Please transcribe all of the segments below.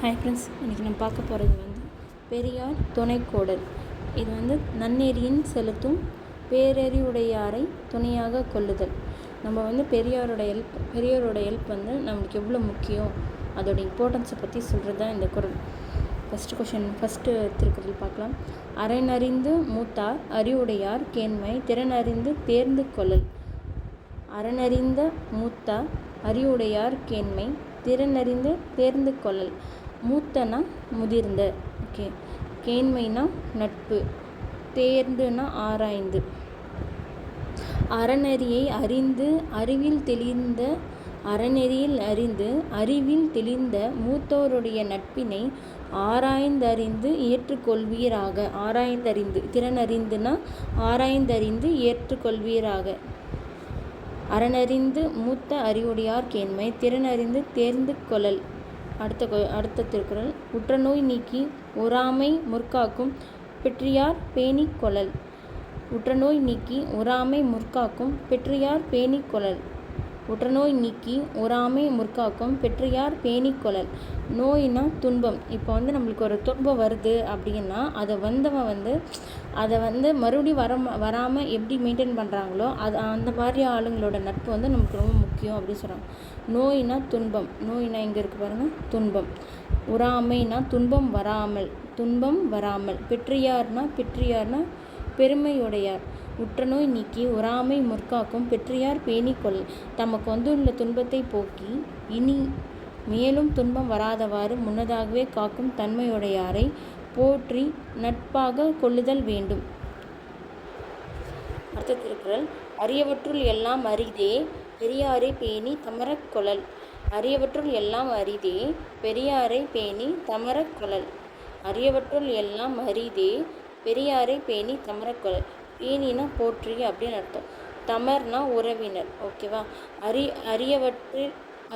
Hi friends, இன்றைக்கி நம்ம பார்க்க போகிறது பெரியார் துணைக்கோடல். இது நன்னெறியின் செலுத்தும் பேரறிவுடையாரை துணையாக கொள்ளுதல். நம்ம பெரியாரோட ஹெல்ப் நம்மளுக்கு எவ்வளோ முக்கியம், அதோட இம்பார்ட்டன்ஸை பற்றி சொல்கிறது தான் இந்த குறள். ஃபஸ்ட்டு திருக்குறள் பார்க்கலாம். அறனறிந்து மூத்தார் அறிவுடையார் கேண்மை திறனறிந்து தேர்ந்து கொள்ளல். அறனறிந்த மூத்தார் அறிவுடையார் கேண்மை திறனறிந்து தேர்ந்து கொள்ளல். மூத்தனா முதிர்ந்த, ஓகே. கேண்மைனா நட்பு, தேர்ந்துனா ஆராய்ந்து. அறநெறியை அறிந்து அறிவில் தெளிந்த அறநெறியில் அறிந்து அறிவில் தெளிந்த மூத்தோருடைய நட்பினை ஆராய்ந்தறிந்து ஏற்றுக்கொள்வீராக. ஆராய்ந்தறிந்து, திறனறிந்துனா ஆராய்ந்தறிந்து ஏற்றுக்கொள்வீராக. அறனறிந்து மூத்த அறிவுடையார் கேண்மை திறனறிந்து தேர்ந்து கொள்ளல். அடுத்த திருக்குறள். உற்றநோய் நீக்கி ஒராமை முற்காக்கும் பெற்றியார் பேணிக் கொள்ளல். உற்றநோய் நீக்கி ஒராமை முற்காக்கும் பெற்றியார் பேணிக் கொள்ளல். உற்றநோய் நீக்கி ஒராமை முற்காக்கும் பெற்றியார் பேணிக் கொள்ளல். நோய்னா துன்பம். இப்போ நம்மளுக்கு ஒரு துன்பம் வருது அப்படின்னா அதை மறுபடியும் வராமல் எப்படி மெயின்டைன் பண்ணுறாங்களோ அந்த மாதிரி ஆளுங்களோட நட்பு நமக்கு ரொம்ப முக்கியம் அப்படின்னு சொல்கிறாங்க. நோய்னா துன்பம். நோய்னா எங்கே இருக்குது பாருங்கள், துன்பம். உறாமைனா துன்பம் வராமல். பெற்றியார்னா பெருமையுடையார். உற்றநோய் நீக்கி ஒராமை முற்காக்கும் பெற்றியார் பேணிக்கொள். தமக்கு உள்ள துன்பத்தை போக்கி இனி மேலும் துன்பம் வராதவாறு முன்னதாகவே காக்கும் தன்மையுடையாரை போற்றி நட்பாக கொள்ளுதல் வேண்டும். அடுத்த திருக்குறள். அரியவற்றுள் எல்லாம் அரிதே பெரியாரை பேணி தமரக் கொள்ளல். அரியவற்றுள் எல்லாம் அரிதே பெரியாரை பேணி தமரக் கொள்ளல். அரியவற்றுள் எல்லாம் அரிதே பெரியாரை பேணி தமரக் கொள்ளல். பேணினா போற்றி அப்படின்னு அர்த்தம். தமர்னா உறவினர், ஓகேவா.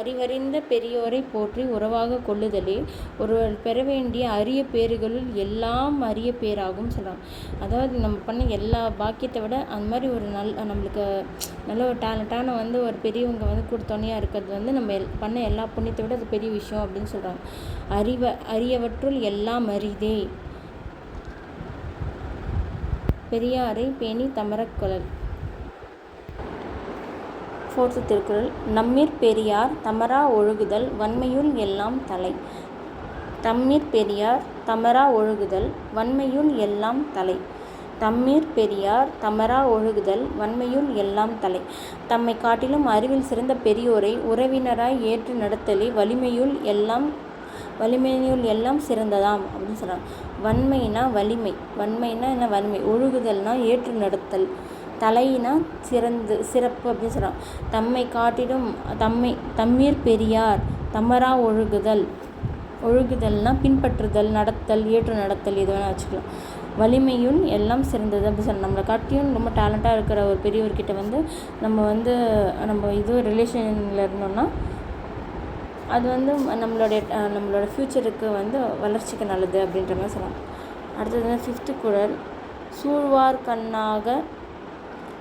அறிவறிந்த பெரியோரை போற்றி உறவாக கொள்ளுதலே ஒருவர் பெற வேண்டிய அரிய பேறுகளுள் எல்லாம் அரிய பேராகும் சொல்கிறாங்க. அதாவது நம்ம பண்ண எல்லா பாக்கியத்தை விட அந்த மாதிரி ஒரு நம்மளுக்கு நல்ல ஒரு டேலண்டான ஒரு பெரியவங்க கூட துணையாக இருக்கிறது நம்ம பண்ண எல்லா புண்ணியத்தை விட அது பெரிய விஷயம் அப்படின்னு சொல்கிறாங்க. அரியவற்றுள் எல்லாம் அரிதே பெரியாரை பேணி தமரக் கொள்ளல். ஃபோர்த்து திருக்குறள். நம்மிற் பெரியார் தமரா ஒழுகுதல் வன்மையுள் எல்லாம் தலை. தம்மிற் பெரியார் தமரா ஒழுகுதல் வன்மையுள் எல்லாம் தலை. தம்மிற் பெரியார் தமரா ஒழுகுதல் வன்மையுள் எல்லாம் தலை. தம்மை காட்டிலும் அறிவில் சிறந்த பெரியோரை உறவினராய் ஏற்று நடத்தலே வலிமையுள் எல்லாம் சிறந்ததாம் அப்படின்னு சொல்கிறாங்க. வன்மைனா வலிமை. வன்மைனா என்ன? வலிமை. ஒழுகுதல்னா ஏற்று நடத்தல். தலைனா சிறப்பு அப்படின்னு சொல்கிறாங்க. தம்மை காட்டிலும் தம்மிற் பெரியார் தமரா ஒழுகுதல்னா பின்பற்றுதல், நடத்தல், ஏற்று நடத்தல், இது வேணால் வச்சுக்கலாம். வலிமையுள் எல்லாம் சிறந்தது அப்படின்னு சொல்லலாம். நம்மளை காட்டியும் ரொம்ப டேலண்ட்டாக இருக்கிற ஒரு பெரியவர்கிட்ட நம்ம இது ரிலேஷனில் இருந்தோம்னா அது நம்மளோட ஃப்யூச்சருக்கு வளர்ச்சிக்கு நல்லது அப்படின்ற மாதிரி சொல்லலாம். அடுத்தது ஃபிஃப்த்து குறள்.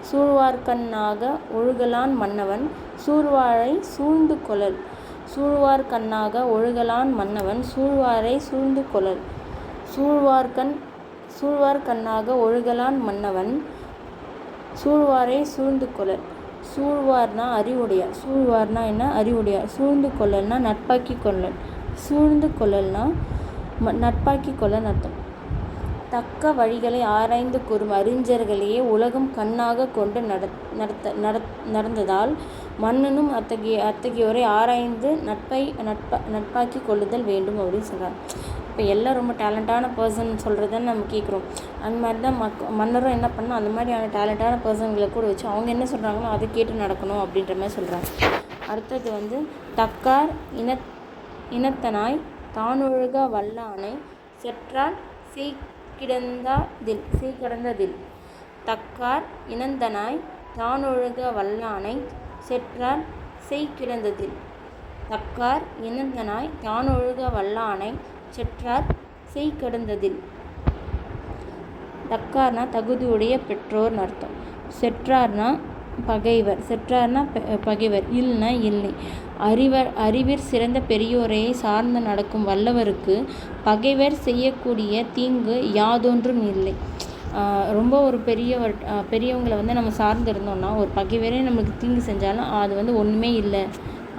சூழ்வார்கண்ணாக ஒழுகலான் மன்னவன் சூழ்வாரை சூழ்ந்து கொள்ளல். சூழ்வார்கண்ணாக ஒழுகலான் மன்னவன் சூழ்வாரை சூழ்ந்து கொள்ளல். சூழ்வார்கண்ணாக ஒழுகலான் மன்னவன் சூழ்வாரை சூழ்ந்து கொள்ளல். சூழ்வார்னா அறிவுடையார். சூழ்வார்னா என்ன? அறிவுடையார். சூழ்ந்து கொள்ளல்னா நட்பாக்கி கொள்ளல். சூழ்ந்து கொள்ளல்னா நட்பாக்கி கொள்ளல் அர்த்தம். தக்க வழிகளை ஆராய்ந்து கூறும் அறிஞர்களையே உலகம் கண்ணாக கொண்டு நடந்ததால் மன்னனும் அத்தகையோரை ஆராய்ந்து நட்பாக்கி கொள்ளுதல் வேண்டும் அப்படின்னு சொல்கிறாங்க. இப்போ எல்லாம் ரொம்ப டேலண்டான பர்சன் சொல்கிறதுன்னு நம்ம கேட்குறோம். அந்த மாதிரி தான் மன்னரும் என்ன பண்ணணும், அந்த மாதிரியான டேலண்டான பர்சன்களை கூட வச்சு அவங்க என்ன சொல்கிறாங்களோ அதை கேட்டு நடக்கணும் அப்படின்ற மாதிரி சொல்கிறாங்க. அடுத்தது தக்கார் இனத்தனாய் தானொழுக வல்லானை செற்றால் செய்கிடந்ததில். தக்கார் இனந்தனாய் தானொழுக வல்லானை செற்றால் செய்கிடந்ததில். தக்கார் இனந்தனாய் தானொழுக வல்லானை செற்றார் செய்கிடந்ததில். தக்கார்னா தகுதியுடைய பெற்றோர்னு அர்த்தம். செற்றார்னா பகைவர். செற்றார்னா பகைவர். இல்னா இல்லை. அறிவிற் சிறந்த பெரியோரை சார்ந்து நடக்கும் வல்லவருக்கு பகைவர் செய்யக்கூடிய தீங்கு யாதொன்றும் இல்லை. ரொம்ப ஒரு பெரியவங்களை வந்து நம்ம சார்ந்து இருந்தோம்னா ஒரு பகைவரே நம்மளுக்கு தீங்கு செஞ்சாலும் அது வந்து ஒன்றுமே இல்லை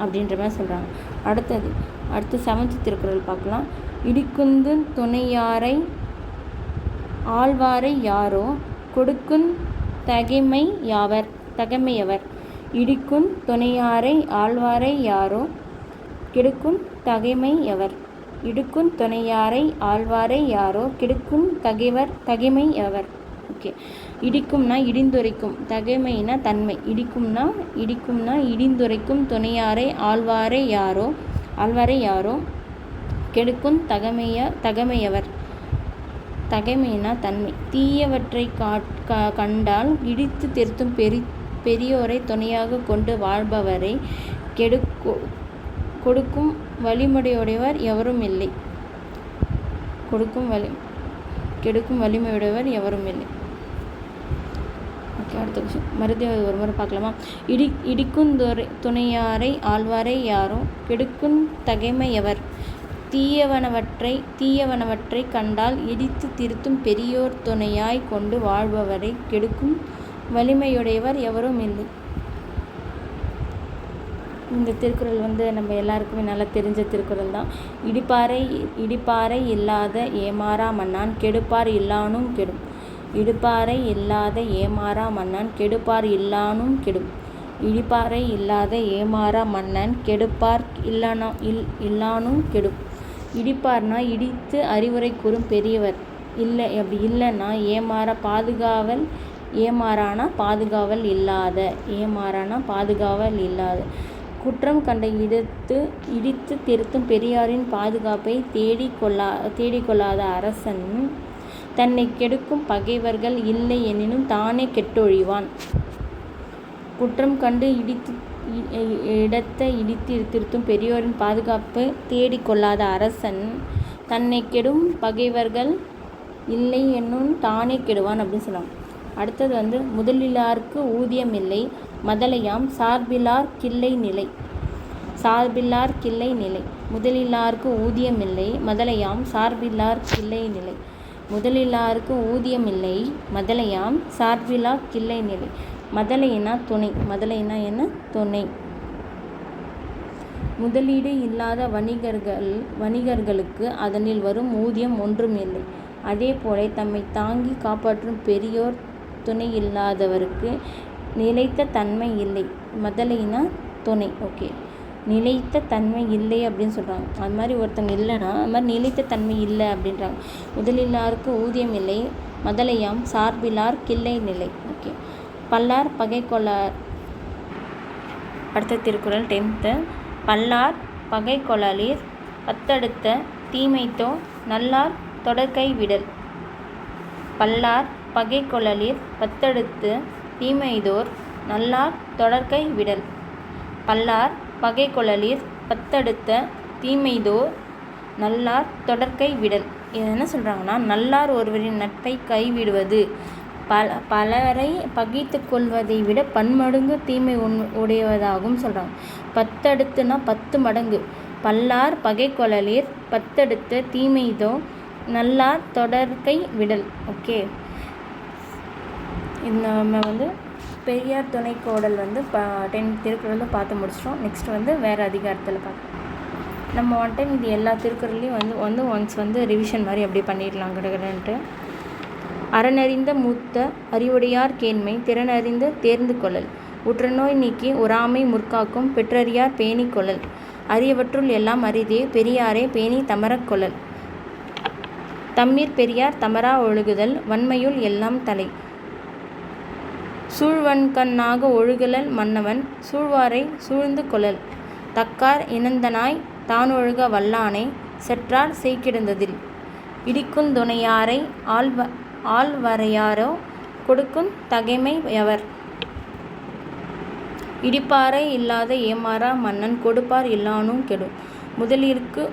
அப்படின்ற மாதிரி சொல்கிறாங்க. அடுத்து 7th திருக்குறள் பார்க்கலாம். இடிக்குந்து துணையாரை ஆழ்வாரை யாரோ கொடுக்குந் தகைமையவர். இடிக்குந் துணையாரை ஆழ்வாரை யாரோ கெடுக்குந் தகைமையவர். இடுக்குந் துணையாரை ஆழ்வாரை யாரோ கெடுக்குந் தகைமையவர். ஓகே. இடிக்கும்னா இடிந்துரைக்கும், தகைமைனா தன்மை. இடிக்கும்னா இடிந்துரைக்கும் துணையாரை ஆழ்வாரை யாரோ கெடுக்குந் தகைமையவர். தகைமைனா தன்மை. தீயவற்றை கண்டால் இடித்து திருத்தும் பெரியோரை துணையாக கொண்டு வாழ்பவரை கொடுக்கும் வலிமையுடையவர் எவரும் இல்லை. கெடுக்கும் வலிமையுடையவர் எவரும் இல்லை. ஓகே. அடுத்த விஷயம் மறுபடியும் ஒரு முறை பார்க்கலாமா? இடிக்குந் துணையாரை ஆழ்வாரை யாரோ கெடுக்குந் தகைமையவர். தீயவனவற்றை கண்டால் இடித்து திருத்தும் பெரியோர் துணையாய் கொண்டு வாழ்பவரை கெடுக்கும் வலிமையுடையவர் எவரும் இல்லை. இந்த திருக்குறள் வந்து நம்ம எல்லாருக்குமே நல்லா தெரிஞ்ச திருக்குறள் தான். இடிப்பாரை இல்லாத ஏமாறா மன்னான் கெடுப்பார் இல்லானும் கெடும். இடிப்பாரை இல்லாத ஏமாறா மன்னான் கெடுப்பார் இல்லானும் கெடும். இடிப்பாரை இல்லாத ஏமாறா மன்னன் கெடுப்பார் இல்லானும் கெடும். இடிப்பார்னா இடித்து அறிவுரை கூறும் பெரியவர். இல்லை அப்படி இல்லைன்னா ஏமாறானா பாதுகாவல் இல்லாத. குற்றம் கண்ட இடித்து திருத்தும் பெரியாரின் பாதுகாப்பை தேடிக்கொள்ளாத அரசன் தன்னை கெடுக்கும் பகைவர்கள் இல்லை எனினும் தானே கெட்டொழிவான். குற்றம் கண்டு இடித்து திருத்தும் பெரியோரின் பாதுகாப்பு தேடிக்கொள்ளாத அரசன் தன்னை கெடும் பகைவர்கள் இல்லை என்னும் தானே கெடுவான் அப்படின்னு சொல்லுவாங்க. அடுத்தது வந்து முதலிலார்க்கு ஊதியம் இல்லை மதலையாம் சார்பிலார் கிள்ளை நிலை. முதலிலார்க்கு ஊதியம் இல்லை மதலையாம் சார்பிலார் கிள்ளை நிலை. முதலிலார்க்கு ஊதியம் இல்லை மதலையாம் சார்பிலார் கிள்ளை நிலை. மதலைனா துணை. மதலைனா என்ன? துணை. முதலீடு இல்லாத வணிகர்களுக்கு அதனில் வரும் ஊதியம் ஒன்றும் இல்லை. அதே போல தம்மை தாங்கி காப்பாற்றும் பெரியோர் துணை இல்லாதவருக்கு நிலைத்த தன்மை இல்லை. மதலைனா துணை. ஓகே. நிலைத்த தன்மை இல்லை அப்படின்னு சொல்கிறாங்க. அது மாதிரி ஒருத்தங்க இல்லைன்னா அது மாதிரி நிலைத்த தன்மை இல்லை அப்படின்றாங்க. முதலிலாருக்கு ஊதியம் இல்லை மதலையாம் சார்பிலார் கிள்ளை நிலை. ஓகே. பல்லார் பகை கொள்ளார். அடுத்த திருக்குறள் 10th. பல்லார் பகை கொள்ளலீர் பத்தடுத்த தீமைத்தோ நல்லார் தொடர்கை விடல். பல்லார் பகை கொள்ளலீர் பத்தடுத்து தீமைதோர் நல்லார் தொடர்கை விடல். பல்லார் பகை கொள்ளலீர் பத்தடுத்த தீமைதோர் நல்லார் தொடர்கை விடல். இது என்ன சொல்கிறாங்கன்னா, நல்லார் ஒருவரின் நட்பை கைவிடுவது பலரை பகைத்து கொள்வதை விட பன்மடங்கு தீமை உடையவதாகவும் சொல்கிறாங்க. 10 அடுத்துனா 10 மடங்கு. பல்லார் பகை கொள்ளலீர் பத்தடுத்த தீமைதோ நல்லார் தொடர்கை விடல். ஓகே. இந்த நம்ம வந்து பெரியார் துணைக்கோடல் வந்து 10 திருக்குறள் பார்த்து முடிச்சிட்டோம். நெக்ஸ்ட் வந்து வேறு அதிகாரத்தில் பார்க்கலாம். நம்ம ஒன் டைம் இது எல்லா திருக்குறளையும் வந்து ஒன்ஸ் வந்து ரிவிஷன் மாதிரி அப்படி பண்ணிடலாம் கடகடன்ட்டு. அறனறிந்த மூத்த அறிவுடையார் கேண்மை திறனறிந்து தேர்ந்து கொள்ளல். உற்றநோய் நீக்கி உறாமை முற்காக்கும் பெற்றறியார் பேணி கொள்ளல். அரியவற்றுள் எல்லாம் அரிதே பெரியாரே பேணி தமரக் கொள்ளல். தம்மீர் பெரியார் தமரா ஒழுகுதல் வன்மையுள் எல்லாம் தலை. சூழ்வன்கண்ணாக ஒழுகலல் மன்னவன் சூழ்வாரை சூழ்ந்து கொள்ளல். தக்கார் இனந்தனாய் தானொழுக வல்லானை செற்றார் செய்கிடந்ததில். இடிக்குந் துணையாரை ஆழ்வரையாரோ கொடுக்குந் தகைமையவர். இடிப்பாரை இல்லாத ஏமாறா மன்னன் கொடுப்பார் இல்லானும் கெடும்.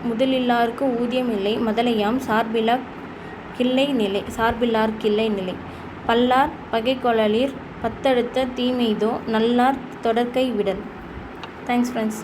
முதலில்லார்க்கு ஊதியம் இல்லை மதலையாம் சார்பிலார் கிள்ளை நிலை. பல்லார் பகை கொள்ளலீர் பத்தடுத்த தீமைதோ நல்லார் தொடர்கை விடல். Thanks friends.